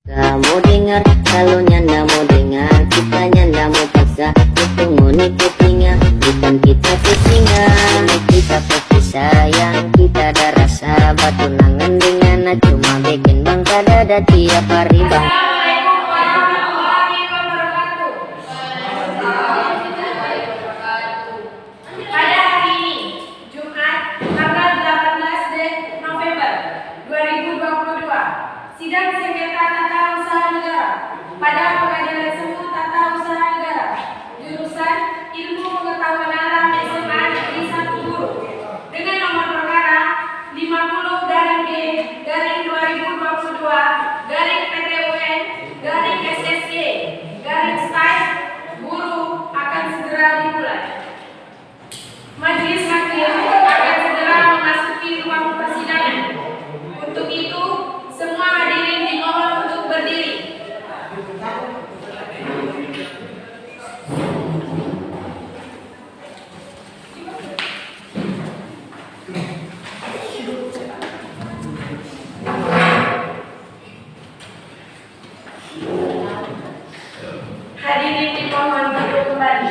Kamu dengar, calonnya ndak mau dengar, kitanya ndak mau paksa, itu ngikutinya, bukan kita pusingan. Kita pasti sayang, kita ada rasa, batu nangan dengan cuma bikin bangga dada tiap hari bang. Pada hari ini, Jumat, tanggal 18 November 2022, sidang sengketa tata usaha negara pada Pengadilan Semu Tata Usaha Negara, jurusan Ilmu Pengetahuan Alam SMA Negeri 1 Guru, dengan nomor perkara 50/2022/PT-UN/SSY Guru akan segera dimulai. Majelis hakim akan segera memasuki ruang persidangan. Untuk itu, semua hadirin dimohon untuk berdiri. Hadirin dimohon duduk kembali.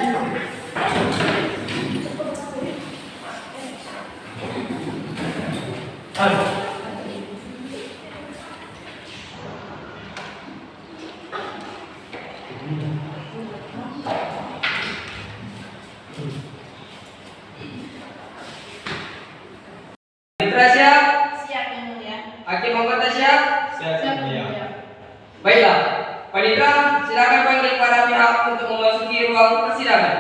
Mitra siap? Siap yang mulia. Hakim anggota siap? Siap yang mulia. Baiklah, Panitra, silakan panggil para pihak untuk memasuki ruang persidangan.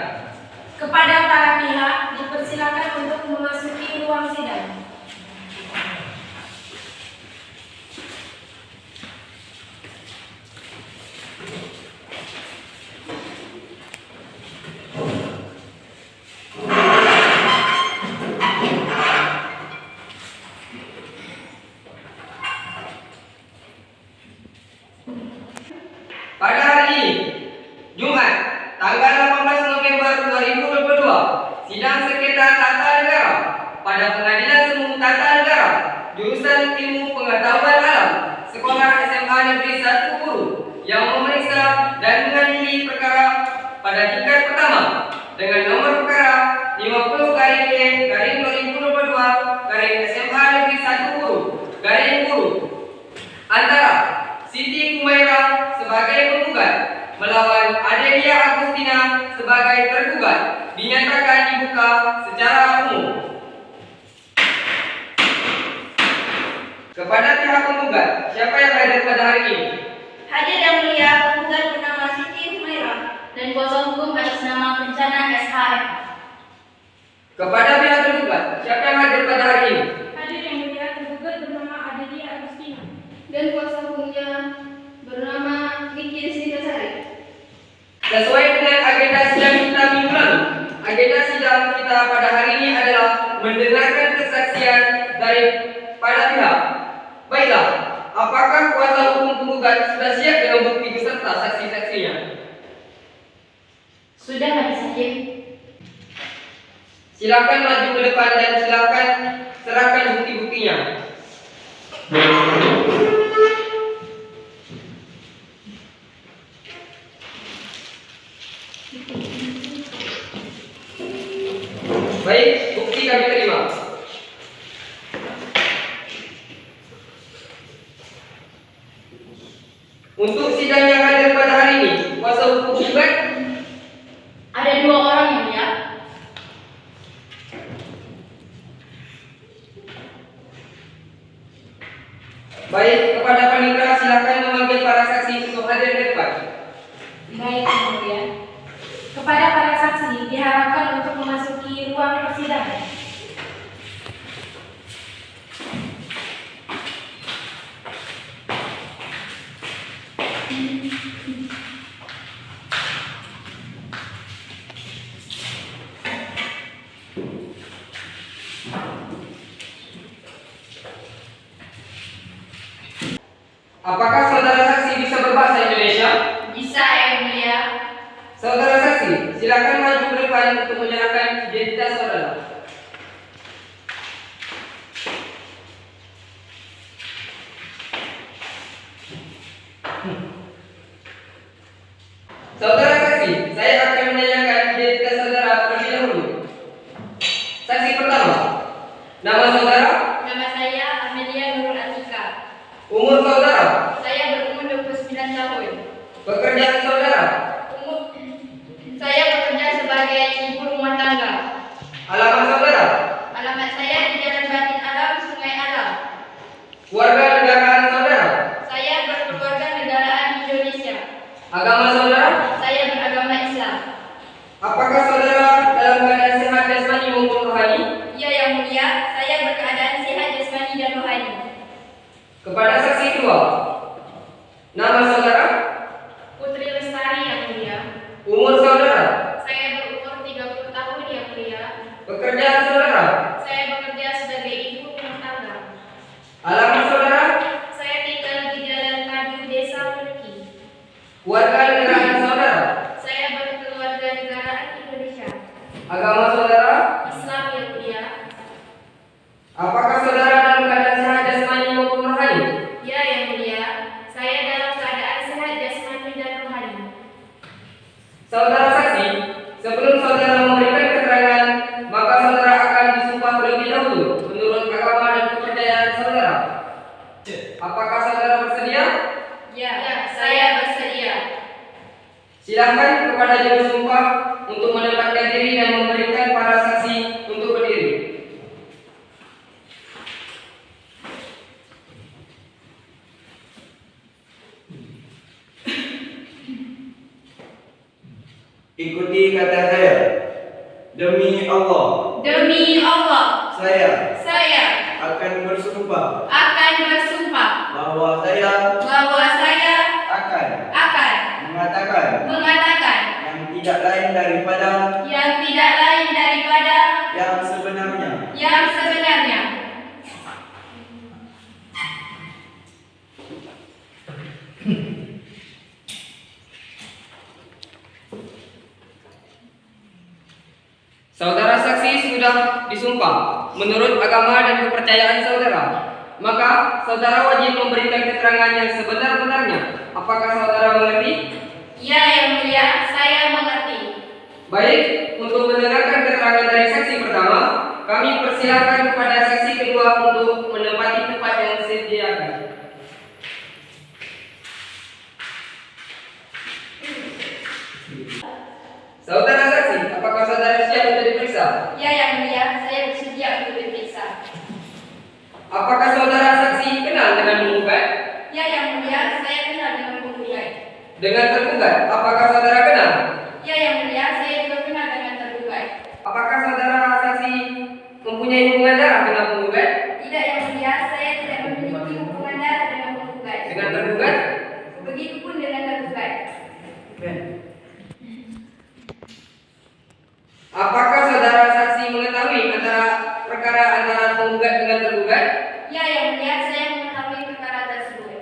Kepada para pihak dipersilakan untuk memasuki ruang sidang. Pada hari ini, Jumat, tanggal 18 November 2022, sidang sengketa tata negara pada Pengadilan Semu Tata Negara, jurusan Ilmu Pengetahuan Alam, Sekolah SMA Negeri 1 Guru, yang memeriksa dan mengadili perkara pada tingkat pertama dengan nomor perkara 50/2022/SMA Negeri 1 Guru, antara Siti Kumaira sebagai penggugat melawan Adelia Agustina sebagai tergugat dinyatakan dibuka secara umum. Kepada pihak penggugat, siapa yang hadir pada hari ini? Hadir yang mulia, penggugat bernama Siti Humaira dan kuasa hukum atas nama Kencana SHM. Kepada pihak tergugat, siapa yang hadir pada hari ini? Hadir yang mulia, tergugat bernama Adelia Agustina dan kuasa hukumnya bernama Vicky Rizky. Sesuai dengan agenda sidang kita minggu lalu, agenda sidang kita pada hari ini adalah mendengarkan kesaksian dari para pihak. Baiklah, apakah kuasa hukum penggugat sudah siap dengan bukti beserta saksi-saksinya? Sudah, Majelis Hakim. Silakan maju ke depan dan silakan serahkan bukti-buktinya. Baik, bukti kami terima. Untuk sidang yang hadir pada hari ini, kuasa hukum penggugat Ada 2 orang yang mulia. baik, kepada panitia silakan memanggil para saksi untuk hadir ke depan. Baik, yang mulia. Kepada para saksi diharapkan untuk memasuki ruang persidangan. Apakah saudara saksi bisa berbahasa Indonesia? Bisa, yang mulia. Saudara saksi, silakan maju ke depan untuk menyerahkan identitas saudara. Saudara saksi, saya akan menanyakan identitas saudara terlebih dahulu. Saksi pertama, nama saudara? Nama saya Amelia Nurul Atika. Umur saudara? Saya berumur 29 tahun. Pekerjaan saudara? Saya bekerja sebagai ibu rumah tangga. Alamat saudara? Alamat saya di Jalan Batin Alam, Sungai Alam. Warga negaraan saudara? Saya berkeluarga negaraan Indonesia. Agama saudara? Saya beragama Islam. Apakah saudara dalam keadaan sehat jasmani maupun rohani? Ya yang mulia, saya berkeadaan sehat jasmani dan rohani. Kepada saksi kedua, nama saudara? Putri Lestari yang mulia. Umur saudara? Saya berumur 30 tahun yang mulia. Pekerjaan saudara? Saya bekerja sebagai ibu rumah tangga. Alamat saudara? Saya tinggal di Jalan Madu, Desa Mulki. Warga negaraan saudara? Saya berkeluarga negaraan Indonesia. Agama saudara? Islam yang mulia. Apakah saudara dalam keadaan sehat jasmani maupun rohani? Ya yang mulia, saya dalam keadaan sehat jasmani dan rohani. Saudara saksi, sebelum saudara memberikan keterangan, maka saudara akan disumpah terlebih dahulu menurut agama dan kepercayaan saudara. Apakah saudara bersedia? Ya, saya bersedia. Silakan kepada juru sumpah untuk menempatkan diri dan memberikan para saksi untuk berdiri. Ikuti kata saya. Demi Allah, Demi Allah, saya saya akan bersumpah akan bersumpah bahwa saya bahwa saya akan akan mengatakan mengatakan yang tidak lain daripada yang sebenarnya. yang sebenarnya. Saudara saksi sudah disumpah menurut agama dan kepercayaan saudara. Maka saudara wajib memberikan keterangan yang sebenar-benarnya. Apakah saudara mengerti? Ya yang mulia, saya mengerti. Baik, untuk mendengarkan keterangan dari saksi pertama, kami persilakan kepada saksi kedua untuk menempati tempat yang disediakan. Saudara saksi, apakah saudara siap untuk diperiksa? Ya yang mulia, saya bersedia untuk diperiksa. Apakah saudara saksi kenal dengan penggugat? Ya yang mulia, saya kenal dengan penggugat. Dengan tergugat, apakah saudara kenal? Ya yang mulia, saya juga kenal dengan tergugat. Apakah saudara saksi mempunyai hubungan darah dengan penggugat? Tidak yang mulia, saya tidak memiliki hubungan darah dengan penggugat. Dengan tergugat? Begitupun dengan tergugat. Apakah saudara saksi mengetahui perkara antara penggugat dengan tergugat? Ya yang mulia, saya mengetahui perkara tersebut.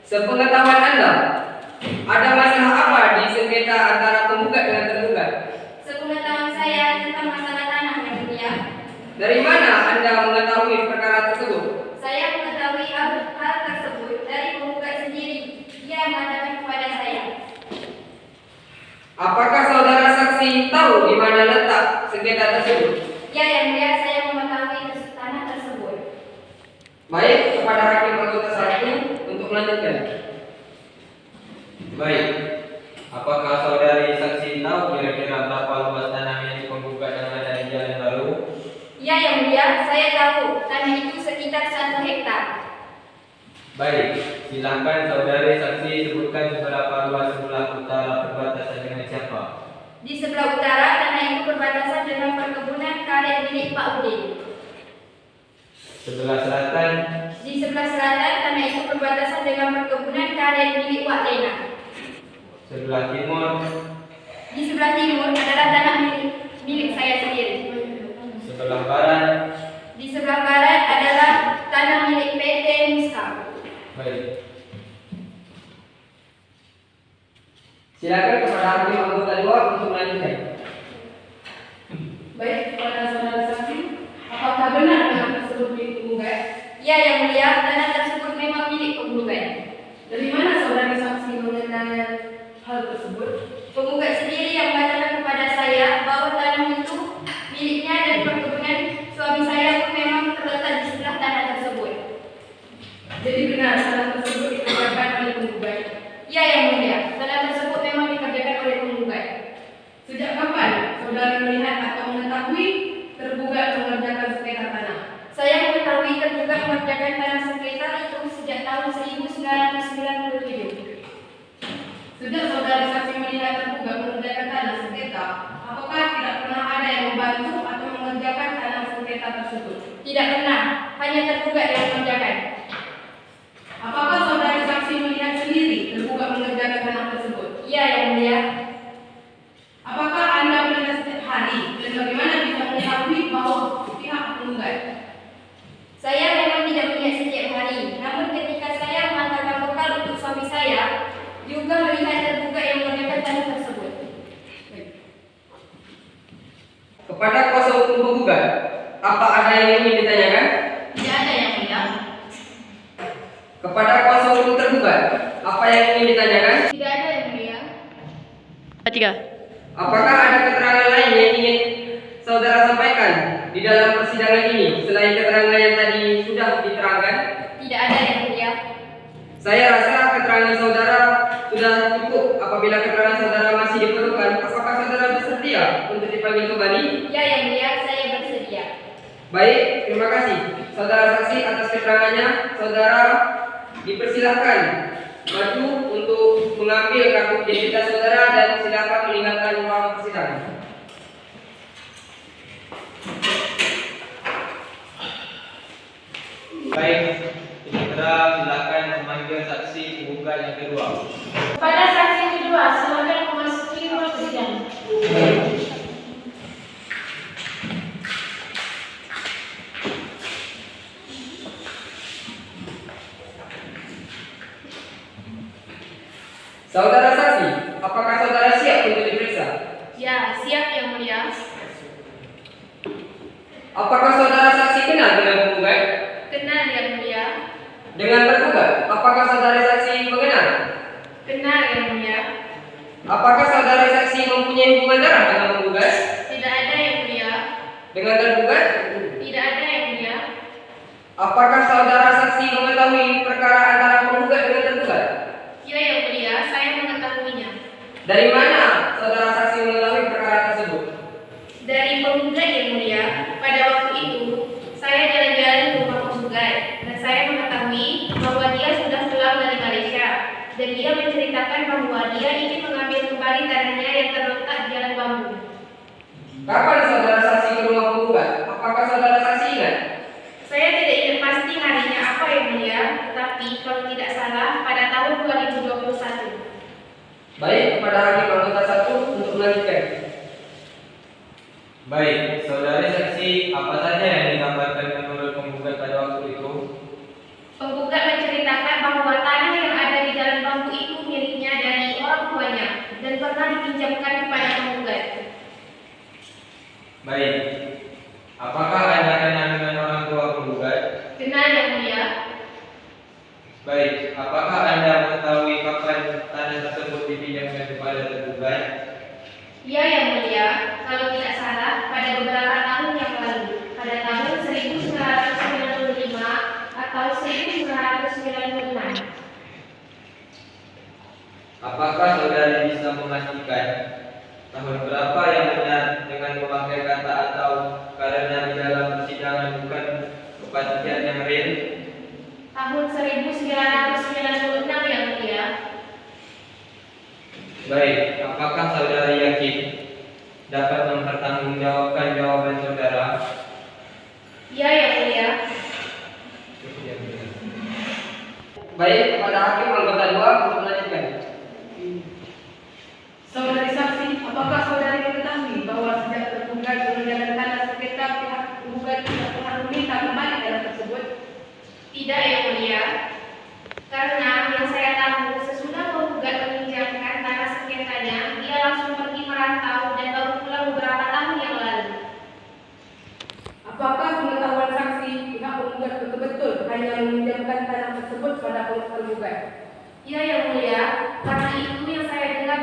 Sepengetahuan Anda, ada masalah apa di sengketa antara penggugat dengan tergugat? Sepengetahuan saya tentang masalah tanah yang mulia. Dari mana Anda mengetahui perkara tersebut? Saya mengetahui hal tersebut dari penggugat sendiri. Dia mengatakan kepada saya. Apakah saudara saksi tahu di mana letak sengketa tersebut? Ya yang mulia, saya mengetahui tanah tersebut. Baik, kepada hakim anggota 1 untuk melanjutkan. Baik, apakah saudari saksi tahu kira-kira berapa luas tanah yang dipenggugat yang ada di Jalan Baru? Ya yang mulia, saya tahu tanah itu sekitar 1 hektar. Baik, silakan saudari saksi sebutkan seberapa luas sebelah utara perbatasan dengan siapa? Di sebelah utara, tanah itu berbatasan dengan perkebunan karet milik Pak Udin. Sebelah selatan, Di sebelah selatan, tanah itu berbatasan dengan perkebunan karet milik Wak Lena. sebelah timur, Di sebelah timur adalah tanah milik saya sendiri. sebelah barat. Di sebelah barat adalah tanah milik PT Muska. Baik, Silakan kepada hakim anggota 2 untuk melanjutkan. Baik, kepada saudara saksi, apakah benar tanah tersebut milik penggugat? Ya yang mulia, tanah tersebut memang milik penggugat. Dari mana saudari saksi hal tersebut? Penggugat sendiri yang mengatakan kepada saya bahwa tanah itu miliknya dan perkebunan suami saya pun memang terletak di sebelah tanah tersebut. Jadi benar tanah tersebut dikerjakan oleh penggugat. Ya yang mulia, tanah tersebut memang dikerjakan oleh penggugat. Sejak kapan saudari melihat atau mengetahui tergugat mengerjakan sengketa tanah? Saya mengetahui tergugat mengerjakan tanah sengketa itu sejak tahun 1997. Sejak saudari saksi melihat tergugat mengerjakan tanah sengketa, apakah tidak pernah ada yang membantu atau mengerjakan tanah sengketa tersebut? Tidak pernah, hanya tergugat yang mengerjakan. Apakah saudari saksi melihat sendiri tergugat mengerjakan tanah tersebut? Ya yang mulia. Apakah Anda melihat setiap hari dan bagaimana bisa mengetahui bahwa pihak penggugat? Saya memang tidak melihat setiap hari, namun ketika saya mengantarkan bekal untuk suami saya, juga melihat tergugat yang mengerjakan tanah tersebut. Kepada kuasa hukum penggugat, apa ada yang ingin ditanyakan? Tidak ada yang mulia. Kepada kuasa hukum tergugat, apa yang ingin ditanyakan? Tidak ada yang mulia. Apakah ada keterangan lain yang ingin saudara sampaikan di dalam persidangan ini selain keterangan yang tadi sudah diterangkan? Tidak ada yang mulia. Saya rasa keterangan saudara sudah cukup. Apabila keterangan saudara masih diperlukan, apakah saudara bersedia untuk dipanggil kembali? Ya yang mulia, saya bersedia. Baik, terima kasih saudara saksi atas keterangannya. Saudara dipersilahkan maju untuk mengambil kartu identitas saudara dan silakan meninggalkan ruang persidangan. Baik, Indra silakan memanggil saksi penggugat yang kedua. Kepada saksi kedua, silakan memasuki ruang sidang. Saudara saksi, apakah saudara siap untuk diperiksa? Ya, siap yang mulia. Apakah saudara saksi kenal dengan penggugat? Kenal yang mulia. Dengan tergugat, apakah saudara saksi mengenal? Kenal yang mulia. Apakah saudara saksi mempunyai hubungan darah dengan penggugat? Tidak ada yang mulia. Dengan tergugat? Tidak ada yang mulia. Apakah saudara saksi mengetahui perkara antara penggugat dengan tergugat? Ya yang mulia, saya mengetahuinya. Dari mana saudara saksi mengetahui perkara tersebut? Dari penggugat yang mulia, pada waktu itu saya jalan-jalan ke rumah penggugat dan saya mengetahui bahwa dia sudah pulang dari Malaysia dan dia menceritakan bahwa dia ingin mengambil kembali tanahnya yang terletak di Jalan Bambu. Kapan saudara saksi ke rumah penggugat? Apakah saudara saksi ingat? Saya tidak ingat pasti harinya apa yang mulia, tetapi kalau tidak salah pada tahun 2021. Baik, kepada hakim anggota 1 untuk melanjutkan. Baik, saudari saksi, apa saja yang digambarkan menurut penggugat pada waktu itu? Penggugat menceritakan bahwa tanah yang ada di Jalan Bambu itu miliknya dari orang tuanya dan pernah dipinjamkan kepada penggugat. Baik, apakah Anda kenal dengan orang tua penggugat? Kenal yang mulia. Baik, apakah Anda mengetahui kapan tanah tersebut dipinjamkan kepada tergugat? Ya yang mulia, kalau tidak salah pada beberapa tahun yang lalu, pada tahun 1995 atau 1996. Apakah saudari bisa memastikan tahun berapa yang benar dengan memakai kata atau karena di dalam persidangan bukan kepastian yang real? Tahun 1996 yang mulia. Baik, apakah saudara yakin dapat mempertanggungjawabkan jawaban saudara? Ya yang mulia. Baik, kepada hakim anggota 2 untuk melanjutkan. Saudari saksi, apakah saudari mengetahui bahwa sejak tergugat mengerjakan tanah sengketa pihak penggugat tidak pernah meminta kembali tanah tersebut? Tidak yang mulia. Karena yang saya tahu sesudah penggugat meminjamkan tanah sengketanya, dia langsung pergi merantau dan baru pulang beberapa tahun yang lalu. Apakah pengetahuan saksi pihak penggugat betul-betul hanya meminjamkan tanah tersebut pada penggugat? Ya yang mulia, karena itu yang saya dengar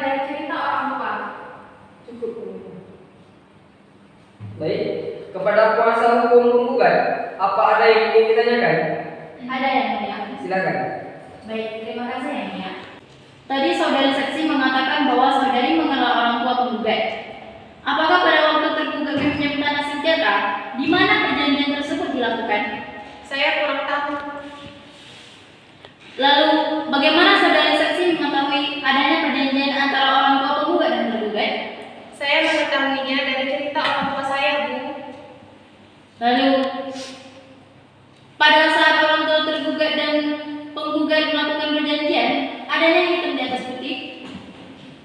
Baik, kepada kuasa hukum penggugat, apa ada yang ingin ditanyakan? Ada yang mulia. Silakan. Baik, terima kasih yang mulia. Tadi saudari saksi mengatakan bahwa saudari mengenal orang tua penggugat. Apakah pada waktu tergugat mempunyai tanah sengketa, di mana perjanjian tersebut dilakukan? Saya kurang tahu. Lalu, bagaimana saudari saksi mengetahui adanya perjanjian antara orang tua penggugat dan tergugat? Saya mengetahuinya dari cerita orang tua saya, Bu. Lalu, pada saat orang tua tergugat dan penggugat melakukan perjanjian, adanya hitam di atas putih.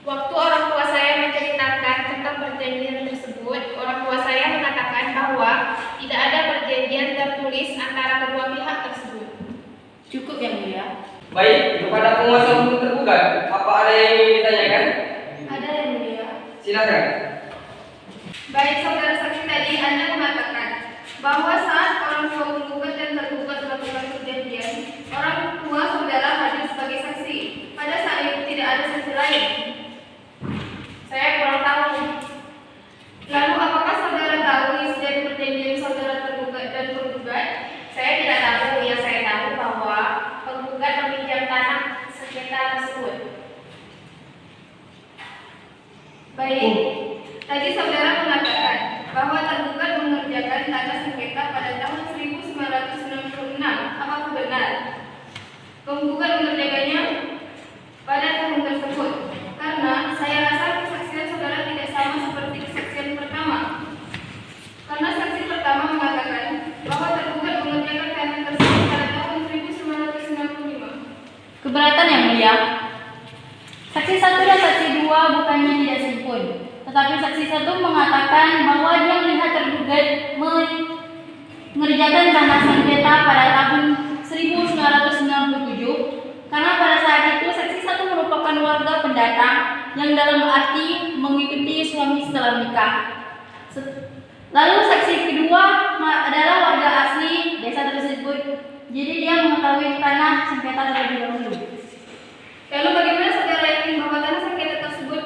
Waktu orang tua saya menceritakan tentang perjanjian tersebut, orang tua saya mengatakan bahwa tidak ada perjanjian tertulis antara kedua pihak tersebut. Cukup yang mulia. Baik, kepada penguasa hukum tergugat, apa ada yang ingin ditanyakan? Ada yang mulia. Silakan. Baik, saudara saksi tadi Anda mengatakan bahwa saat orang tua penggugat dan tergugat melakukan perjanjian, orang tua saudara hadir sebagai saksi. Pada saat itu tidak ada saksi lain. Saya kurang tahu. Lalu apakah saudara tahu isi dari perjanjian saudara tergugat dan penggugat? Saya tidak tahu. Yang saya tahu bahwa penggugat meminjam tanah sengketa tersebut. Baik, tadi saudara mengatakan bahwa tergugat mengerjakan tanah sengketa pada tahun 1996. Apakah benar? Penggugat mengerjakannya pada tahun tersebut. Karena saya rasa kesaksian saudara tidak sama seperti kesaksian pertama. Karena saksi pertama mengatakan bahwa tergugat mengerjakan tanah tersebut pada tahun 1995. Keberatan yang mulia. Saksi 1 dan saksi 2 bukannya tidak sempun, tetapi saksi 1 mengatakan bahwa dia melihat tergugat mengerjakan tanah sengketa pada tahun 1997 karena pada saat itu saksi 1 merupakan warga pendatang yang dalam arti mengikuti suami setelah nikah. Lalu saksi kedua adalah warga asli desa tersebut, jadi dia mengetahui tanah sengketa terlebih dahulu. Lalu bagaimana saudara yakin bahwa tanah sengketa tersebut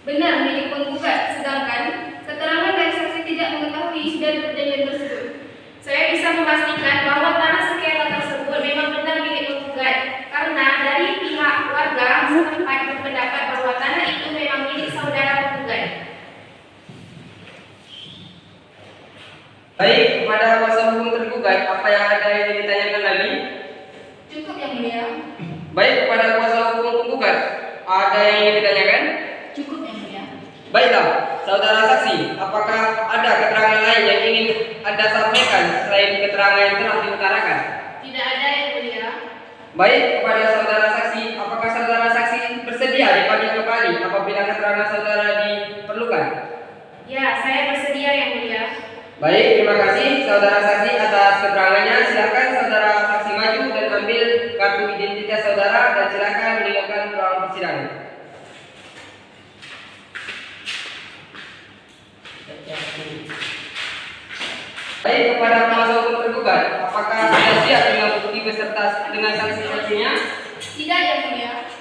benar milik penggugat, sedangkan keterangan dari saksi tidak mengetahui isi dari perjanjian tersebut? Saya bisa memastikan bahwa tanah sengketa tersebut memang benar milik penggugat karena dari pihak warga setempat berpendapat bahwa tanah itu memang milik saudara penggugat. Baik, kepada kuasa hukum tergugat, apa yang ada yang ingin ditanyakan lagi? Cukup yang mulia. Baik, kepada kuasa hukum penggugat, ada yang ingin ditanyakan? Cukup yang mulia. Baiklah, saudara saksi, apakah ada keterangan lain yang ingin Anda sampaikan selain keterangan yang telah diutarakan? Tidak ada yang mulia. Baik, kepada saudara saksi, apakah saudara saksi bersedia dipanggil kembali apabila keterangan saudara diperlukan? Ya, saya bersedia yang mulia. Baik, terima kasih saudara saksi atas keterangannya. Silakan saudara saksi maju dan ambil kartu identitas saudara dan silakan meninggalkan ruang persidangan. Baik, kepada penguasa hukum tergugat, apakah sudah siap dengan bukti beserta dengan saksi-saksinya? Tidak yang mulia.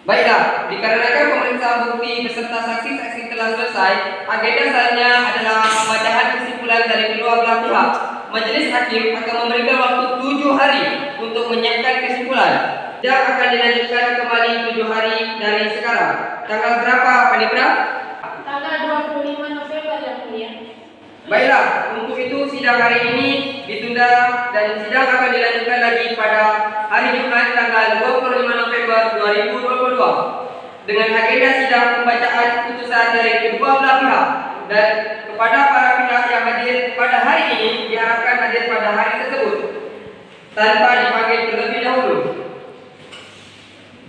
Baiklah, dikarenakan pemeriksaan bukti beserta saksi-saksi telah selesai, agenda selanjutnya adalah pembacaan kesimpulan dari kedua belah pihak. Majelis hakim akan memberikan waktu 7 hari untuk menyiapkan kesimpulan dan akan dilanjutkan kembali 7 hari dari sekarang. Tanggal berapa, Panitra? Tanggal 25 November yang mulia. Baiklah, untuk itu sidang hari ini ditunda dan sidang akan dilanjutkan lagi pada hari Jumat tanggal 25 November 2022 dengan agenda sidang pembacaan putusan dari kedua belah pihak dan kepada para pihak yang hadir pada hari ini diharapkan hadir pada hari tersebut tanpa dipanggil terlebih dahulu.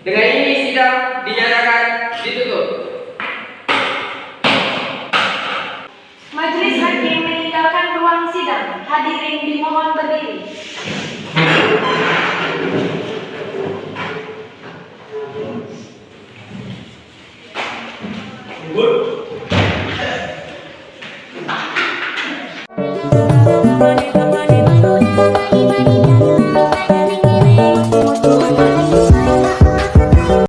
Dengan ini sidang dinyatakan ditutup. Majelis hakim meninggalkan ruang sidang. Hadirin dimohon berdiri. Good.